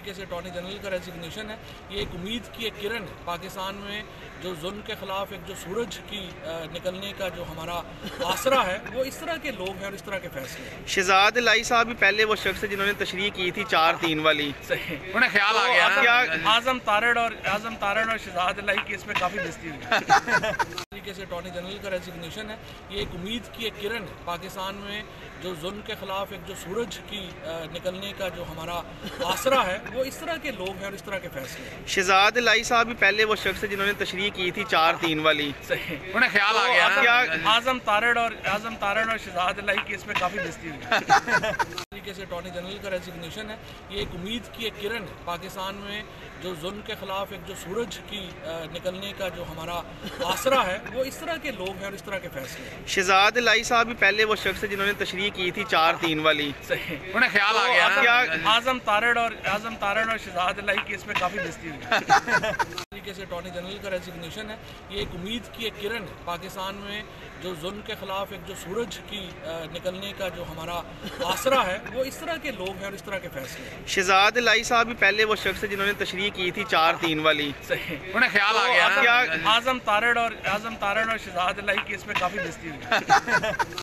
طریقے سے attorney general کا ریزگنیشن ہے، یہ ایک امید کی ایک کرن ہے پاکستان میں، جو ظلم کے خلاف ایک جو سورج کی نکلنے کا جو ہمارا آسرا ہے، وہ اس طرح کے لوگ ہیں اور اس طرح کے فیصلے ہیں۔ شہزاد الہی صاحب بھی پہلے وہ شخص ہے جنہوں نے تشریح کی تھی 4-3 والی، صحیح، انہیں خیال آ گیا نا۔ اعظم تارڑ اور شہزاد الہی کی اس میں کافی بےزتی ہوئی۔ طریقے سے اٹارنی جنرل کا ریزگنیشن ہے، یہ ایک امید کی ایک کرن ہے پاکستان میں، جو ظلم کے خلاف ایک جو سورج کی نکلنے کا جو ہمارا آسرا ہے، وہ اس طرح کے لوگ ہیں اور اس طرح کے فیصلے ہیں۔ شہزاد الہی صاحب بھی پہلے وہ شخص ہے جنہوں نے تشریح کی تھی 4-3 والی، صحیح، انہیں خیال آ گیا نا۔ اعظم تارڑ اور شہزاد الہی کی اس میں کافی بےزتی ہوئی۔ طریقے سے اٹارنی جنرل کا ریزگنیشن ہے، یہ ایک امید کی ایک کرن ہے پاکستان میں، جو ظلم کے خلاف ایک جو سورج کی نکلنے کا جو ہمارا آسرا ہے، وہ اس طرح کے لوگ ہیں اور اس طرح کے فیصلے ہیں۔ شہزاد الہی صاحب بھی پہلے وہ شخص ہے جنہوں نے تشریح کی تھی 4-3 والی، صحیح، انہیں خیال آ گیا نا۔ اعظم تارڑ اور شہزاد الہی کی اس میں کافی بےزتی ہوئی۔ طریقے سے اٹارنی جنرل کا ریزگنیشن ہے، یہ ایک امید کی ایک کرن ہے پاکستان میں، جو ظلم کے خلاف ایک جو سورج کی نکلنے کا جو ہمارا آسرا ہے، وہ اس طرح کے لوگ ہیں اور اس طرح کے فیصلے ہیں۔ شہزاد الہی صاحب بھی پہلے وہ شخص ہے جنہوں نے تشریح کی تھی 4-3 والی، صحیح، انہیں خیال آ گیا نا۔ اعظم تارڑ اور شہزاد الہی کی اس میں کافی بےزتی ہوئی۔